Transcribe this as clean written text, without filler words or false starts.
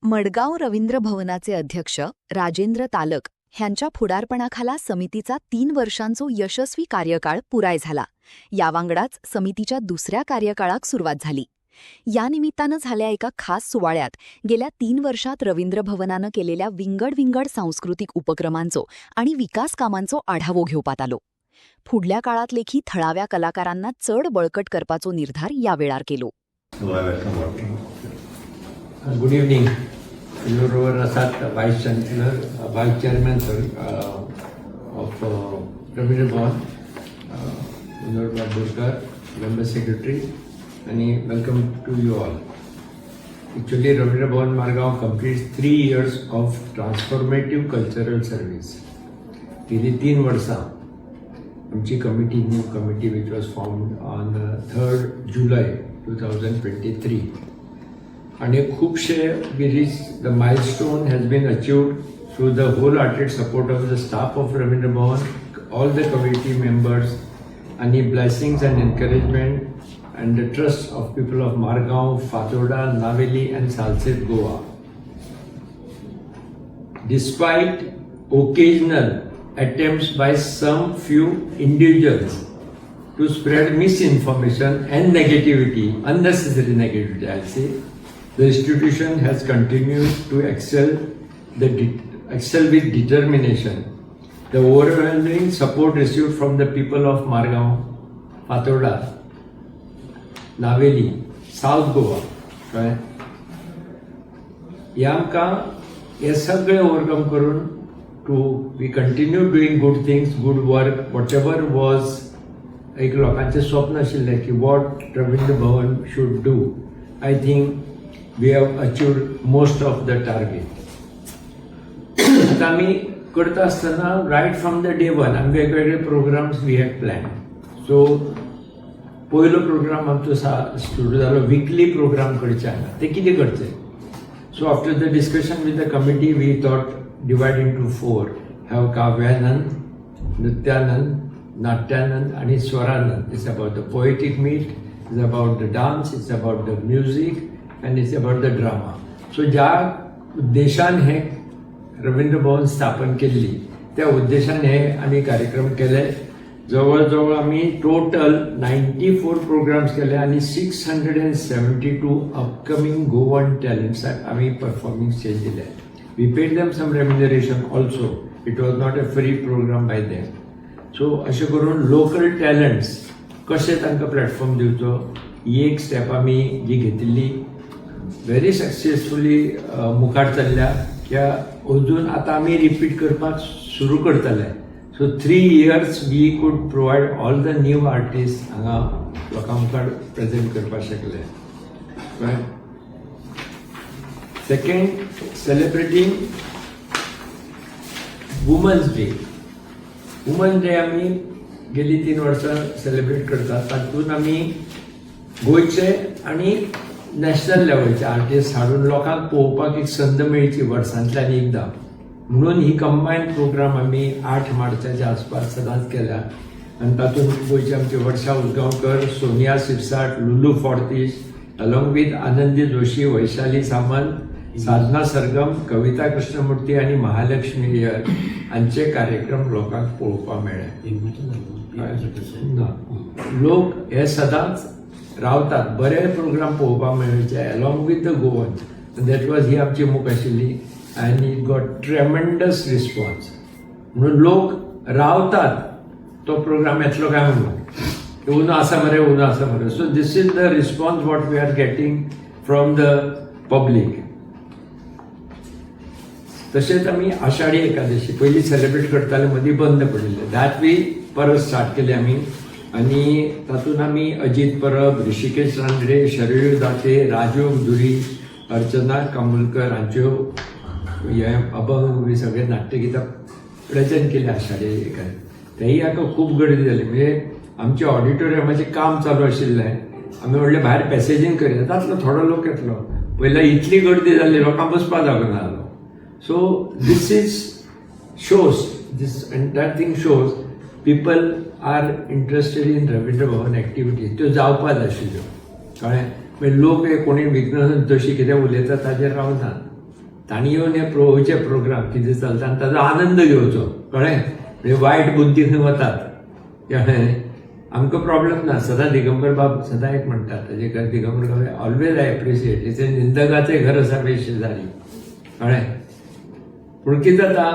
मडगाव रवींद्र भवनाचे अध्यक्ष राजेंद्र तालक ह्यांच्या पुढारपणाखाला समितीचा 3 वर्षांचो यशस्वी कार्यकाळ पुराय झाला. या वांगडाच समितीच्या दुसऱ्या कार्यकाळाक सुरुवात झाली. या निमित्तानं झाल्या एका खास सुवाळ्यात गेल्या 3 वर्षात रवींद्र भवनानं केलेल्या विंगड सांस्कृतिक उपक्रमांचो आणि विकास कामांचो आढावो घेवपात आलो. पुढल्या काळात लेखी थळाव्या कलाकारांना चढ बळकट करपाचो निर्धार या वेळार केलो. Good evening. बरोबर आसात vice chairman of Ravindra Bhavan Borkar, member secretary, आणि welcome to you all. Actually, Ravindra Bhavan Margaon completes 3 years of transformative cultural service. गेली 3 वर्सां आमची committee, new committee which was formed on 3rd July 2023. आणि खूपशे we reached the milestone has been achieved through the wholehearted support of the staff of Ravindra Bhavan, all the committee members, and blessings and encouragement and the trust of people of Margaon, Fatorda, Naveli and Salsette, Goa. Despite occasional attempts by some few individuals to spread misinformation and negativity, unnecessary negativity, I'll say, the institution has continued to excel with determination. The overwhelming support received from the people of Margaon, Fatorda, Naveli, South Goa, हे आमकां हे सगळे overcome करून we continue doing good things, good work, whatever was एक लोकांचे स्वप्न आशिल्लें की what Ravindra Bhavan should do. I think we have achieved most of the target. आता आमी करता आसतना right from the day one आमी वेगवेगळे programs we had planned. So पहिलो प्रोग्राम आमचो सुरू जालो वीकली प्रोग्राम करचे हांगा. ते कितें करचे? So after the discussion with the committee we thought divide into 4. Have Kavyanand, Nrityanand, Natyanand आणि Swaranand. It's about the poetic meet, it's about the dance, it's about the music and it's about the drama. So ज्या उद्देशान हे रवींद्र भवन स्थापन केल्ली त्या उद्देशान हे आमी कार्यक्रम केले. जवळजवळ आम्ही टोटल 94 प्रोग्राम्स केले आणि 672 अपकमिंग गोवन टॅलेंट्साक आम्ही परफॉर्मिंग स्टेज दिले. We paid them some remuneration also. It was not a free program by them. So अशें करून लोकल टॅलंट्स कशें तांकां प्लॅटफॉर्म दिवचो ही एक स्टेप आमी जी घेतिल्ली व्हेरी सक्सेसफुली मुखार चल्ल्या. किंवा अजून आतां आमी रिपीट करपाक सुरू करतले. So 3 years we could provide all the new artists हांगा लोकां मुखार प्रेजेंट करपाक शकले. Second, celebrating women's day. Women's day आमी गेली 3 वर्सां सेलिब्रेट करतात. तातूंत आमी गोंयचे आणि नॅशनल लेवलचे आर्टिस्ट हाडून लोकांक पळोवपाक एक संद मेळची वर्सांतल्यान एकदां. म्हणून ही कंबायन्ड प्रोग्राम आम्ही 8 मार्चाच्या आसपास सदांच केल्या. आणि तातूंत गोंयचे आमचे वर्षा उजगांवकर, सोनिया शिरसाट, लुलू फॉर्तीश, अलॉंग विथ आनंदी जोशी, वैशाली सामंत, साधना सरगम, कविता कृष्णमूर्ती आणि महालक्ष्मी अय्यर हांचे कार्यक्रम लोकांक पळोवपाक मेळ्ळे. लोक हे सदांच रावतात बरे प्रोग्राम पळोवपाक मेळचे along with the Goan. That was he आमची मूख आशिल्ली. and it got tremendous response. म्हणून लोक रावतात तो प्रोग्राम येतलो काय म्हणून उनो आसा मरे, उनो आसा मरे. So this is the response what we are getting from the public. तशेंच आमी आषाढी एकादशी पयलीं सेलिब्रेट करताले, मदीं बंद पडिल्ले. दॅट वी परत स्टार्ट केली आमी. आनी तातूंत आमी अजीत परब, ऋषिकेश रानडे, शरयू दाते, राजू दुरी, अर्चना कामुलकर हांच्यो हे अभंग बी सगळे नाट्यगितां प्रेजेंट केले आषाढी एकादशी. तेही हाका खूब गर्दी जाली. म्हणजे आमच्या ऑडिटोरियमाचें काम चालू आशिल्लें. आमी म्हणलें भायर पॅसेजीन करूया, जातलो थोडो लोक येतलो. पयलीं इतली गर्दी जाली लोकांक बसपाक जागो नासलो. So this is shows, this entire thing shows people are interested in Ravindra Bhavan activity. त्यो जावपा जाय आशिल्ल्यो. कळ्ळें? मागीर लोक कोणी विघ्न तशी कितें उलयता ताजेर रावनात. तांणी येवन हे प्रोचे प्रोग्राम कितें चलता आनी ताजो आनंद घेवचो कळ्ळें म्हणजे वायट बुद्धी खंय वतात कळ्ळें आमकां प्रॉब्लेम ना सदां दिगंबर बाब सदां एक म्हणटात ताजे घर दिगंबर बाब ऑलवेज आय एप्रिशिएट इथे निंदकाचें घर आसा वेश शेजारी कळ्ळें पूण कितें जाता